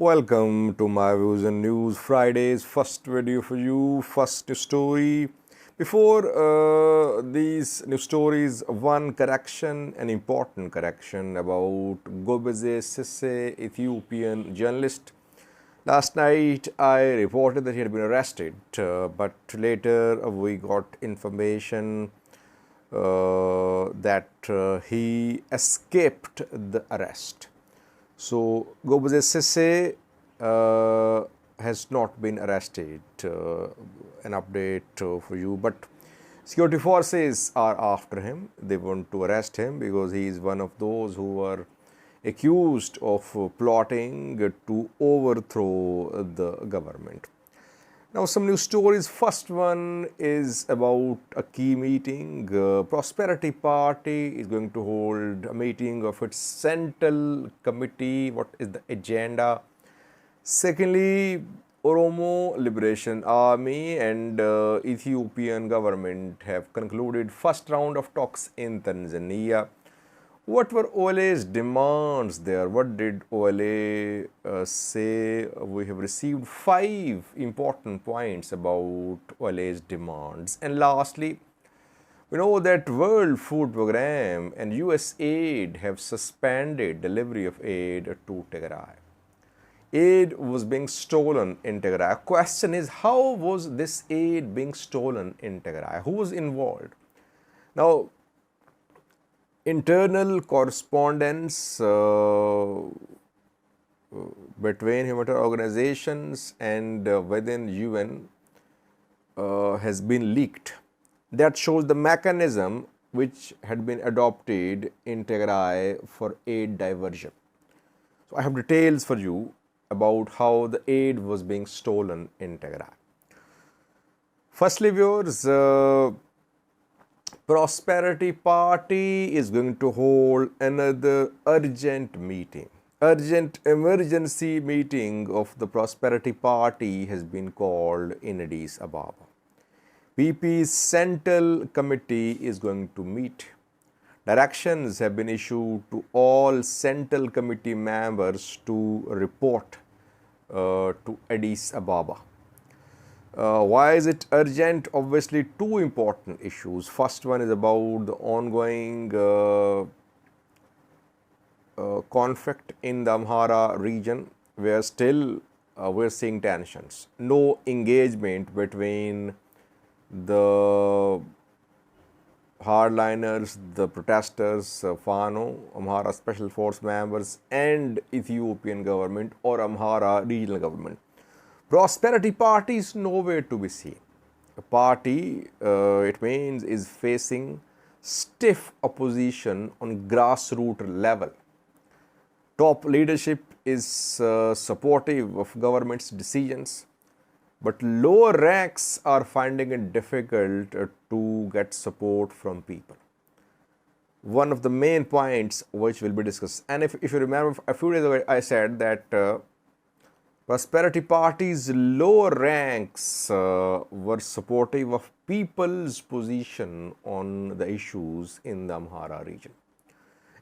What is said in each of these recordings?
Welcome to my Views and News Fridays. First video for you, first news story. Before these news stories, one correction, an important correction about Gobeze Sisse, Ethiopian journalist. Last night I reported that he had been arrested, but later we got information that he escaped the arrest. So Gobeze Sisse has not been arrested. An update for you, but security forces are after him. They want to arrest him because he is one of those who are accused of plotting to overthrow the government. Now, some news stories. First one is about a key meeting. Prosperity Party is going to hold a meeting of its central committee. What is the agenda? Secondly, Oromo Liberation Army and Ethiopian government have concluded first round of talks in Tanzania. What were OLA's demands there? What did OLA say? We have received 5 important points about OLA's demands. And lastly, we know that World Food Programme and US aid have suspended delivery of aid to Tigray. Aid was being stolen in Tigray. Question is, how was this aid being stolen in Tigray? Who was involved? Now, internal correspondence between humanitarian organizations and within UN has been leaked. That shows the mechanism which had been adopted in Tigray for aid diversion. So I have details for you about how the aid was being stolen in Tigray. Firstly, viewers, Prosperity Party is going to hold another urgent emergency meeting of the Prosperity Party has been called in Addis Ababa. PP's Central Committee is going to meet. Directions have been issued to all Central Committee members to report to Addis Ababa. Why is it urgent? Obviously, 2 important issues. First one is about the ongoing conflict in the Amhara region, where still we're seeing tensions. No engagement between the hardliners, the protesters, Fano, Amhara Special Force members, and Ethiopian government or Amhara regional government. Prosperity Party is nowhere to be seen. A party, it means, is facing stiff opposition on grassroots level. Top leadership is supportive of government's decisions, but lower ranks are finding it difficult to get support from people. One of the main points which will be discussed, and if you remember a few days ago I said that Prosperity Party's lower ranks were supportive of people's position on the issues in the Amhara region.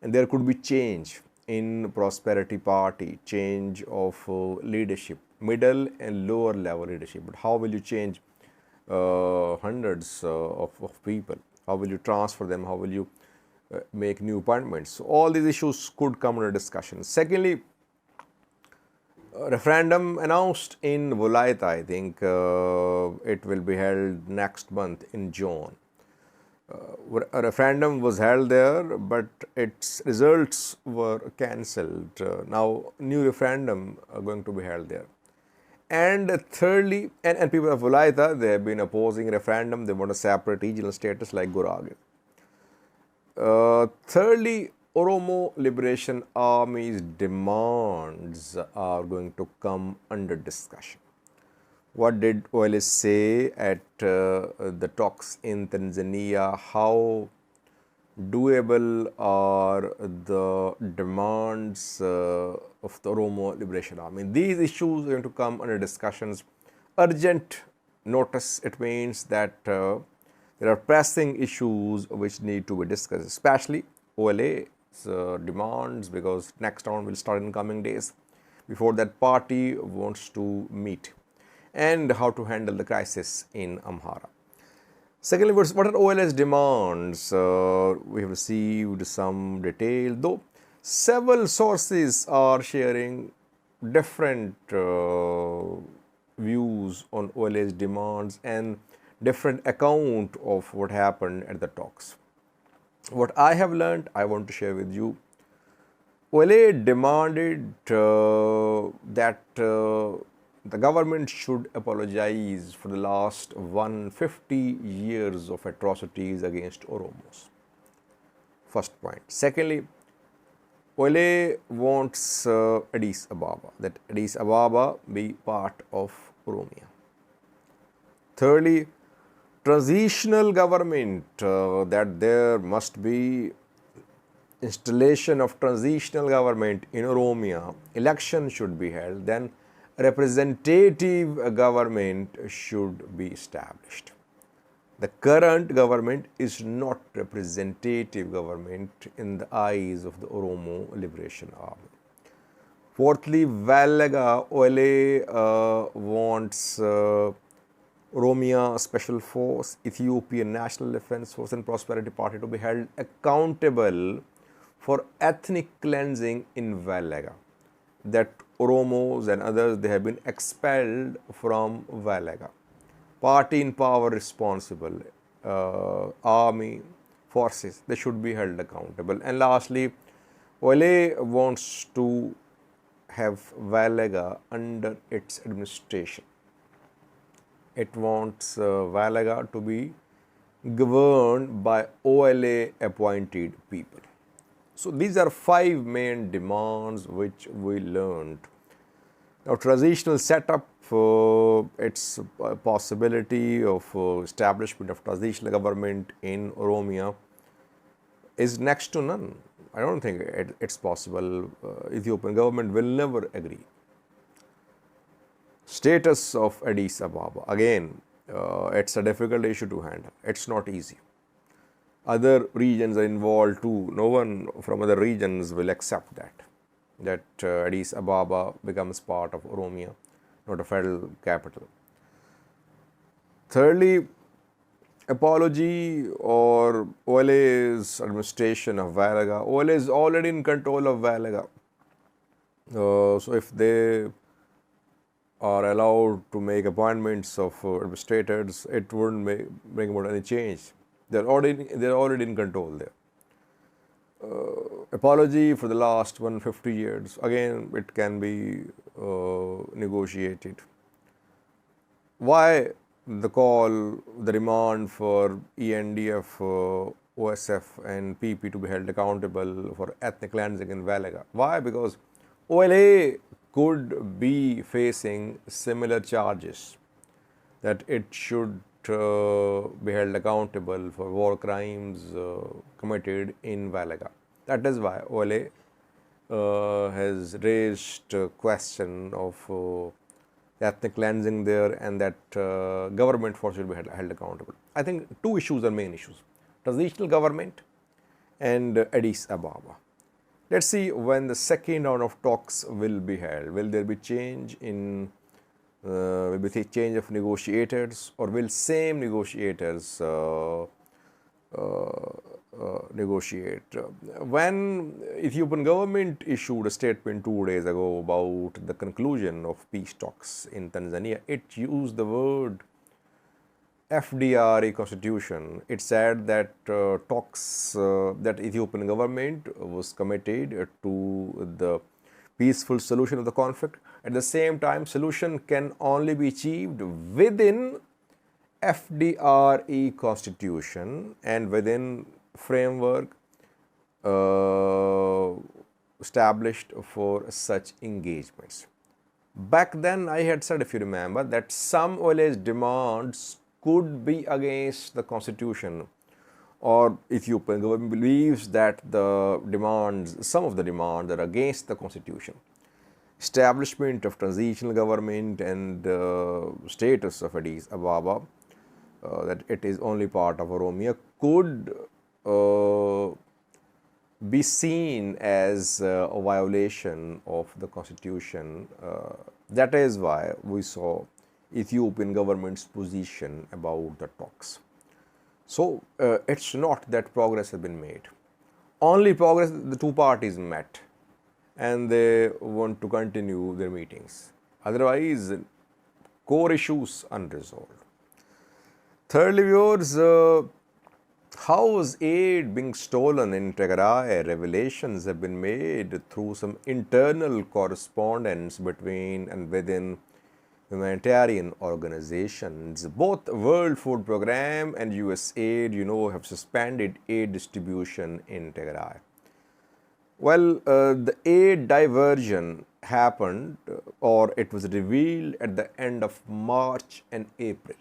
And there could be change in Prosperity Party, change of leadership, middle and lower level leadership. But how will you change hundreds of people? How will you transfer them? How will you make new appointments? So all these issues could come under discussion. Secondly, referendum announced in Volaita, I think it will be held next month in June. A referendum was held there, but its results were cancelled. Now, new referendum are going to be held there. And thirdly, and people of Volaita, they have been opposing referendum. They want a separate regional status like Gurage. Thirdly, Oromo Liberation Army's demands are going to come under discussion. What did OLA say at the talks in Tanzania? How doable are the demands of the Oromo Liberation Army? These issues are going to come under discussions. Urgent notice, it means that there are pressing issues which need to be discussed, especially OLA demands, because next round will start in coming days. before that party wants to meet, and how to handle the crisis in Amhara. Secondly, what are OLA's demands? We have received some detail, though several sources are sharing different views on OLA's demands and different account of what happened at the talks. What I have learned, I want to share with you. OLA demanded that the government should apologize for the last 150 years of atrocities against Oromos. First point. Secondly, OLA wants Addis Ababa, that Addis Ababa be part of Oromia. Thirdly, transitional government, that there must be installation of transitional government in Oromia, election should be held, then representative government should be established. The current government is not representative government in the eyes of the Oromo Liberation Army. Fourthly, Valaga OLA wants Oromia Special Force, Ethiopian National Defense Force and Prosperity Party to be held accountable for ethnic cleansing in Valaga. That Oromos and others, they have been expelled from Valaga. Party in power responsible, army, forces, they should be held accountable. And lastly, OLA wants to have Valaga under its administration. It wants Valaga to be governed by OLA appointed people. So these are 5 main demands which we learned. Now, transitional setup, its possibility of establishment of transitional government in Oromia is next to none. I don't think it's possible. Ethiopian government will never agree. Status of Addis Ababa, again, it's a difficult issue to handle. It's not easy. Other regions are involved too. No one from other regions will accept that Addis Ababa becomes part of Oromia, not a federal capital. Thirdly, apology or OLA's administration of Valaga. OLA is already in control of Valaga. So if they are allowed to make appointments of administrators, it wouldn't bring about any change. They're already in control there. Apology for the last 150 years, again, it can be negotiated. Why the call, the demand for ENDF, OSF and PP to be held accountable for ethnic cleansing in Valaga? Why? Because OLA could be facing similar charges, that it should be held accountable for war crimes committed in Valaga. That is why OLA has raised a question of ethnic cleansing there, and that government force should be held accountable. I think 2 issues are main issues: transitional government and Addis Ababa. Let's see when the second round of talks will be held. Will there be change in will be change of negotiators, or will same negotiators negotiate? When Ethiopian government issued a statement 2 days ago about the conclusion of peace talks in Tanzania, it used the word FDRE constitution. It said that talks, that Ethiopian government was committed to the peaceful solution of the conflict. At the same time, solution can only be achieved within FDRE constitution and within framework established for such engagements. Back then, I had said, if you remember, that some OLA's demands could be against the constitution, or Ethiopian government believes that the demands, some of the demands are against the constitution. Establishment of transitional government and status of Addis Ababa, that it is only part of Oromia, could be seen as a violation of the constitution. That is why we saw Ethiopian government's position about the talks. So it's not that progress has been made. Only progress, the two parties met and they want to continue their meetings. Otherwise, core issues unresolved. Thirdly, viewers, how was aid being stolen in Tigray? Revelations have been made through some internal correspondence between and within humanitarian organizations. Both World Food Program and USAID, have suspended aid distribution in Tigray. Well, the aid diversion happened, or it was revealed at the end of March and April.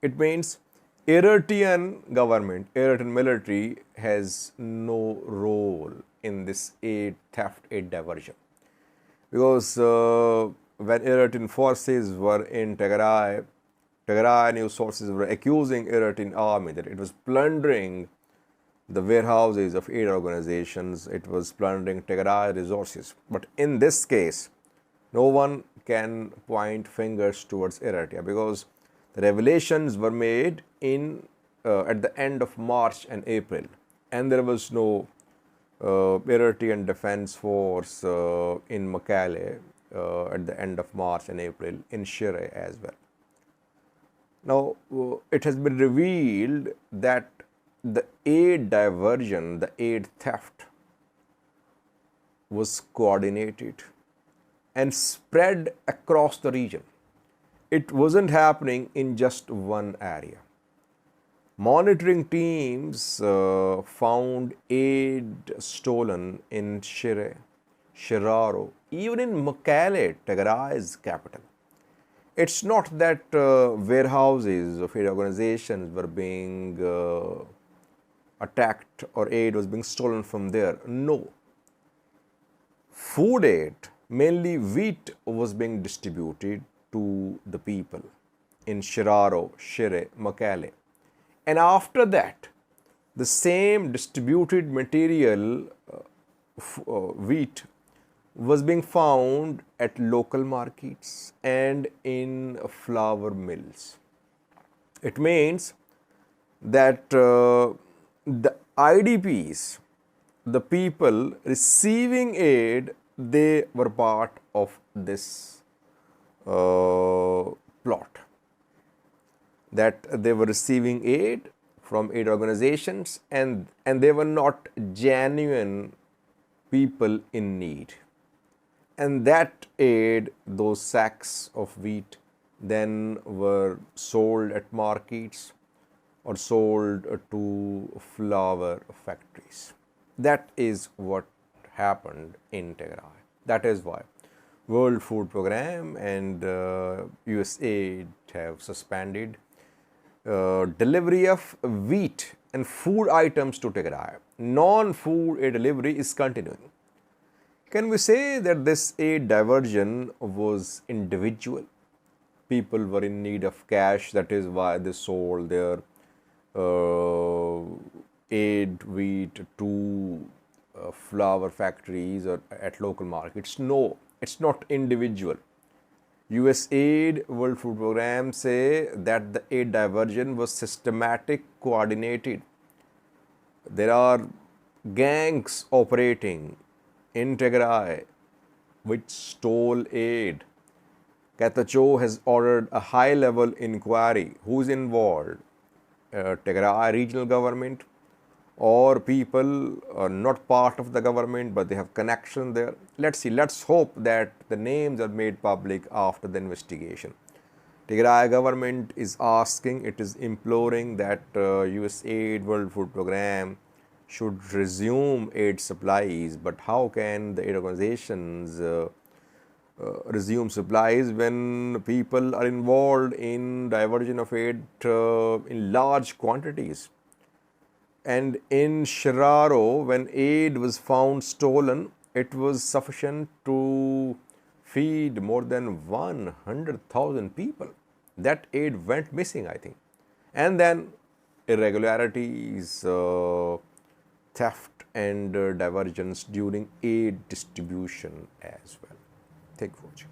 It means Eritrean government, Eritrean military has no role in this aid theft, aid diversion. Because when Eritrean forces were in Tigray, Tigray news sources were accusing Eritrean army that it was plundering the warehouses of aid organizations, it was plundering Tigray resources. But in this case, no one can point fingers towards Eritrea because the revelations were made at the end of March and April, and there was no Eritrean Defense Force in Mekelle at the end of March and April, in Shire as well. Now, it has been revealed that the aid diversion, the aid theft was coordinated and spread across the region. It wasn't happening in just one area. Monitoring teams found aid stolen in Shire, Shiraro, even in Mekelle, Tigray's capital. It's not that warehouses of aid organizations were being attacked or aid was being stolen from there. No. Food aid, mainly wheat, was being distributed to the people in Shiraro, Shire, Mekelle. And after that, the same distributed material, wheat, was being found at local markets and in flour mills. It means that the IDPs, the people receiving aid, they were part of this plot. That they were receiving aid from aid organizations and they were not genuine people in need. And that aid, those sacks of wheat, then were sold at markets or sold to flour factories. That is what happened in Tigray. That is why World Food Program and USAID have suspended delivery of wheat and food items to Tigray. Non-food aid delivery is continuing. Can we say that this aid diversion was individual? People were in need of cash, that is why they sold their aid wheat to flour factories or at local markets. No, it's not individual. USAID, World Food Program say that the aid diversion was systematic, coordinated. There are gangs operating in Tigray which stole aid. Katacho has ordered a high-level inquiry. Who is involved? Tigray regional government or people are not part of the government but they have connection there. Let's see. Let's hope that the names are made public after the investigation. Tigray government is asking, it is imploring that USAID, World Food Program, should resume aid supplies. But how can the aid organizations resume supplies when people are involved in diversion of aid in large quantities? And in Shiraro, when aid was found stolen, it was sufficient to feed more than 100,000 people. That aid went missing, I think. And then irregularities, theft and divergence during aid distribution as well. Thank you for watching.